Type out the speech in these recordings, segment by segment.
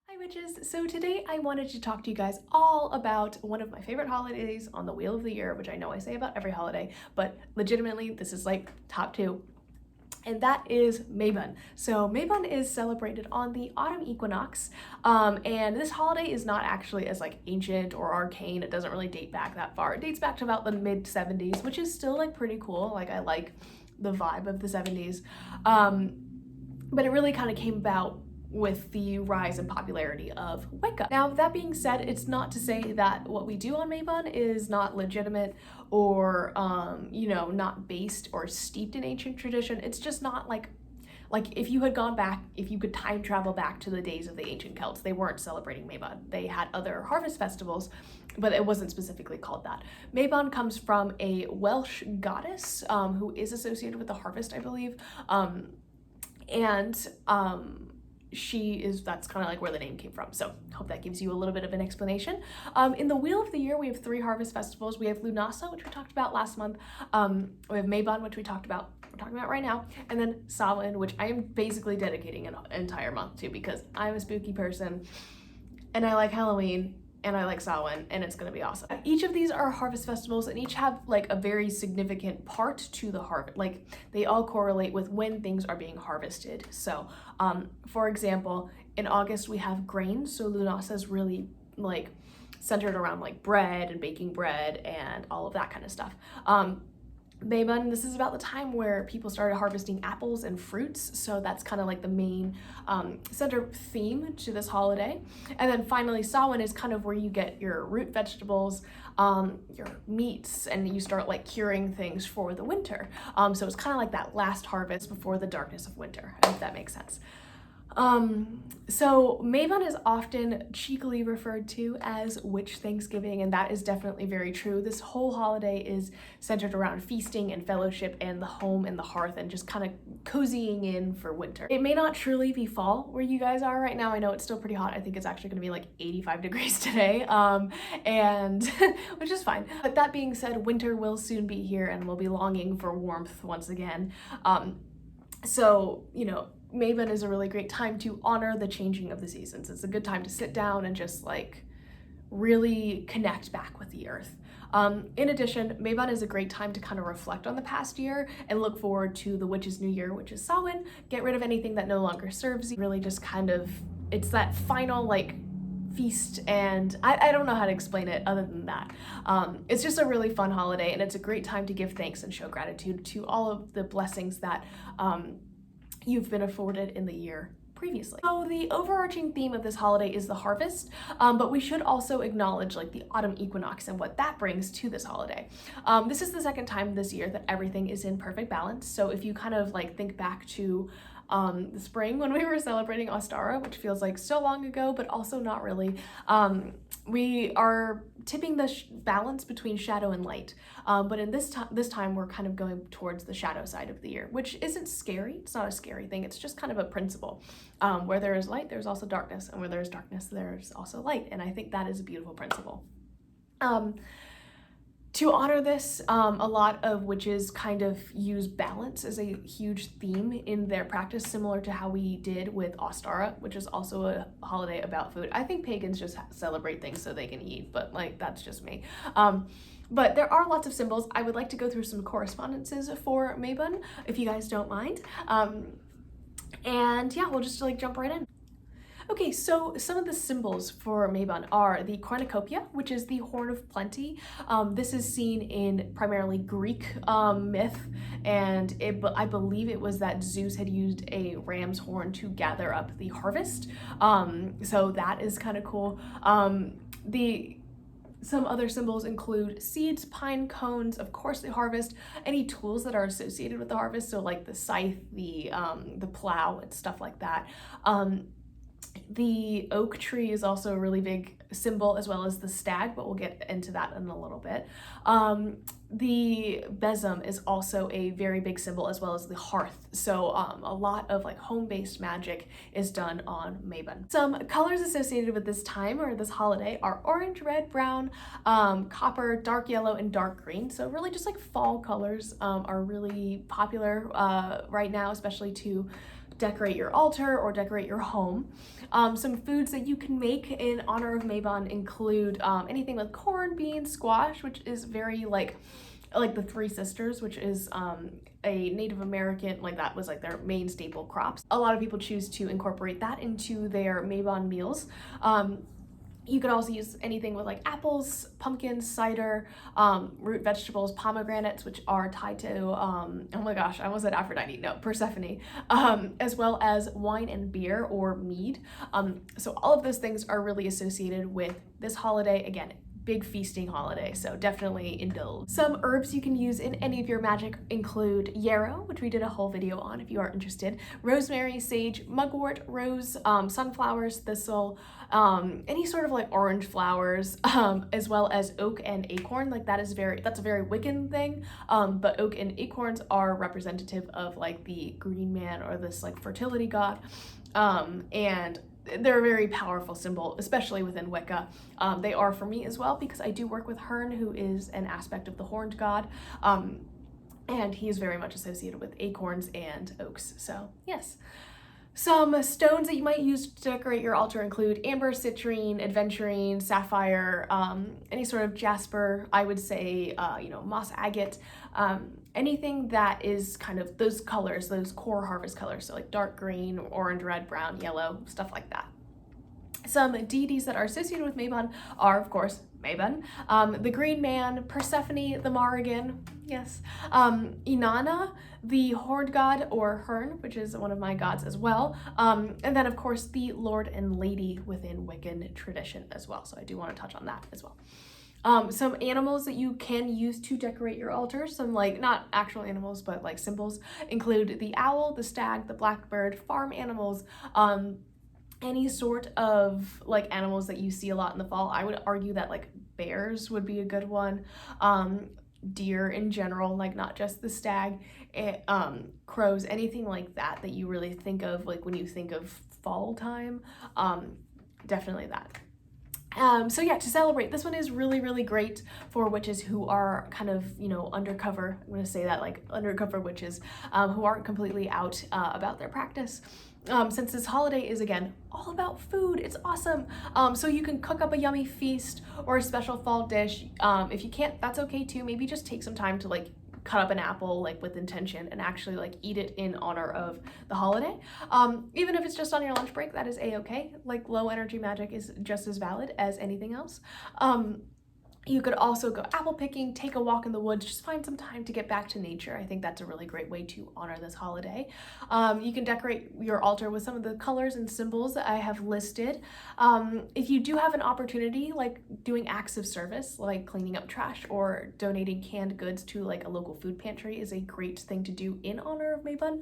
Hi witches! So today I wanted to talk to you guys all about one of my favorite holidays on the wheel of the year, which I know I say about every holiday, but legitimately this is like top two, and that is Mabon. So Mabon is celebrated on the autumn equinox, and this holiday is not actually as like ancient or arcane. It doesn't really date back that far. It dates back to about the mid 70s, which is still like pretty cool. Like I like the vibe of the 70s. But it really kind of came about with the rise in popularity of Wicca. Now, that being said, it's not to say that what we do on Mabon is not legitimate or, not based or steeped in ancient tradition. It's just not like if you had gone back, if you could time travel back to the days of the ancient Celts, they weren't celebrating Mabon. They had other harvest festivals, but it wasn't specifically called that. Mabon comes from a Welsh goddess who is associated with the harvest, I believe. That's kind of like where the name came from. So hope that gives you a little bit of an explanation. In the Wheel of the Year, we have 3 harvest festivals. We have Lunasa, which we talked about last month. We have Mabon, which we're talking about right now, and then Samhain, which I am basically dedicating an entire month to because I'm a spooky person and I like Halloween and I like Samhain, and it's gonna be awesome. Each of these are harvest festivals and each have like a very significant part to the harvest. Like they all correlate with when things are being harvested. So for example, in August we have grain, so Lunasa is really like centered around like bread and baking bread and all of that kind of stuff. Mabon, this is about the time where people started harvesting apples and fruits, so that's kind of like the main center theme to this holiday. And then finally, Samhain is kind of where you get your root vegetables, your meats, and you start like curing things for the winter. So it's kind of like that last harvest before the darkness of winter, if that makes sense. So Mabon is often cheekily referred to as Witch Thanksgiving, and that is definitely very true. This whole holiday is centered around feasting and fellowship and the home and the hearth and just kind of cozying in for winter. It may not truly be fall where you guys are right now. I know it's still pretty hot. I think it's actually going to be like 85 degrees today, and which is fine. But that being said, winter will soon be here and we'll be longing for warmth once again. Mabon is a really great time to honor the changing of the seasons. It's a good time to sit down and just like really connect back with the earth. In addition, Mabon is a great time to kind of reflect on the past year and look forward to the witch's new year, which is Samhain. Get rid of anything that no longer serves you. Really just kind of, it's that final like feast, and I don't know how to explain it other than that. It's just a really fun holiday, and it's a great time to give thanks and show gratitude to all of the blessings that you've been afforded in the year previously. So the overarching theme of this holiday is the harvest, but we should also acknowledge like the autumn equinox and what that brings to this holiday. This is the second time this year that everything is in perfect balance. So if you kind of like think back to the spring when we were celebrating Ostara, which feels like so long ago, but also not really. We are tipping the balance between shadow and light, but in this time we're kind of going towards the shadow side of the year, which isn't scary. It's not a scary thing. It's just kind of a principle. Where there is light, there's also darkness, and where there is darkness, there's also light, and I think that is a beautiful principle. To honor this, a lot of witches kind of use balance as a huge theme in their practice, similar to how we did with Ostara, which is also a holiday about food. I think pagans just celebrate things so they can eat, but like that's just me. But there are lots of symbols. I would like to go through some correspondences for Mabon, if you guys don't mind. And yeah, we'll just like jump right in. Okay, so some of the symbols for Mabon are the cornucopia, which is the horn of plenty. This is seen in primarily Greek myth, and I believe it was that Zeus had used a ram's horn to gather up the harvest. So that is kind of cool. Some other symbols include seeds, pine cones, of course the harvest, any tools that are associated with the harvest, so like the scythe, the plow, and stuff like that. The oak tree is also a really big symbol, as well as the stag, but we'll get into that in a little bit. The besom is also a very big symbol, as well as the hearth. So a lot of like home-based magic is done on Mabon. Some colors associated with this time or this holiday are orange, red, brown, copper, dark yellow, and dark green. So really just like fall colors are really popular right now, especially to decorate your altar or decorate your home. Some foods that you can make in honor of Mabon include anything with corn, beans, squash, which is very like the Three Sisters, which is a Native American, like that was like their main staple crops. A lot of people choose to incorporate that into their Mabon meals. You could also use anything with like apples, pumpkins, cider, root vegetables, pomegranates, which are tied to, oh my gosh, I almost said Aphrodite, no, Persephone, as well as wine and beer or mead. So all of those things are really associated with this holiday. Again, big feasting holiday, so definitely indulge. Some herbs you can use in any of your magic include yarrow, which we did a whole video on if you are interested, rosemary, sage, mugwort, rose, sunflowers, thistle, any sort of like orange flowers, as well as oak and acorn. Like that's a very Wiccan thing, but oak and acorns are representative of like the green man or this like fertility god, and they're a very powerful symbol, especially within Wicca. They are for me as well because I do work with Herne, who is an aspect of the horned god, and he is very much associated with acorns and oaks. So yes. Some stones that you might use to decorate your altar include amber, citrine, aventurine, sapphire, any sort of jasper, I would say, moss agate, anything that is kind of those colors, those core harvest colors, so like dark green, orange, red, brown, yellow, stuff like that. Some deities that are associated with Mabon are, of course, Mabon, the Green Man, Persephone, the Morrigan, yes, Inanna, the Horned God, or Herne, which is one of my gods as well, and then, of course, the Lord and Lady within Wiccan tradition as well, so I do want to touch on that as well. Some animals that you can use to decorate your altar, some like not actual animals, but like symbols, include the owl, the stag, the blackbird, farm animals, any sort of like animals that you see a lot in the fall. I would argue that like bears would be a good one, deer in general, like not just the stag, crows, anything like that that you really think of like when you think of fall time, definitely that. So yeah, to celebrate, this one is really, really great for witches who are kind of, undercover. I'm going to say that, like undercover witches, who aren't completely out about their practice. Since this holiday is, again, all about food, it's awesome. So you can cook up a yummy feast or a special fall dish. If you can't, that's okay too. Maybe just take some time to like cut up an apple like with intention and actually like eat it in honor of the holiday. Even if it's just on your lunch break, that is a-okay. Like low energy magic is just as valid as anything else. You could also go apple picking, take a walk in the woods, just find some time to get back to nature. I think that's a really great way to honor this holiday. You can decorate your altar with some of the colors and symbols that I have listed. If you do have an opportunity, like doing acts of service, like cleaning up trash or donating canned goods to like a local food pantry is a great thing to do in honor of Mabon.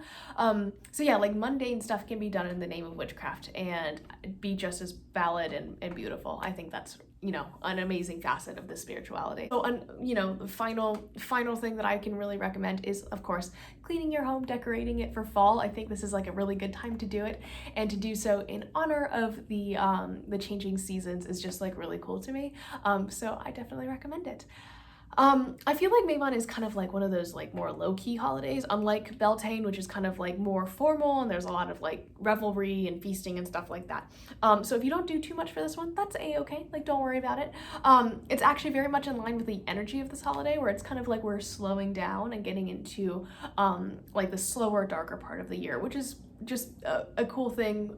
So yeah, like mundane stuff can be done in the name of witchcraft and be just as valid and beautiful. I think that's an amazing facet of this spirituality. So, the final thing that I can really recommend is, of course, cleaning your home, decorating it for fall. I think this is like a really good time to do it, and to do so in honor of the changing seasons is just like really cool to me. So I definitely recommend it. I feel like Mabon is kind of like one of those like more low-key holidays, unlike Beltane, which is kind of like more formal and there's a lot of like revelry and feasting and stuff like that. So if you don't do too much for this one, that's a-okay, like don't worry about it. It's actually very much in line with the energy of this holiday, where it's kind of like we're slowing down and getting into like the slower, darker part of the year, which is just a cool thing.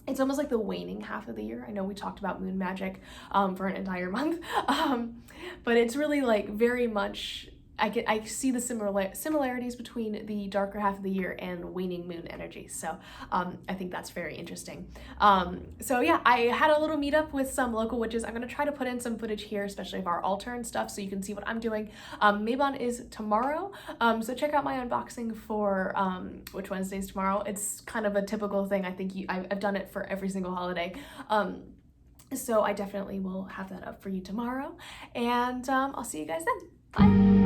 It's almost like the waning half of the year. I know we talked about moon magic for an entire month, but it's really like very much, I see the similarities between the darker half of the year and waning moon energy. So I think that's very interesting. So yeah, I had a little meetup with some local witches. I'm gonna try to put in some footage here, especially of our altar and stuff, so you can see what I'm doing. Mabon is tomorrow, so check out my unboxing for Witch Wednesdays tomorrow. It's kind of a typical thing. I think I've done it for every single holiday. So I definitely will have that up for you tomorrow, and I'll see you guys then. Bye.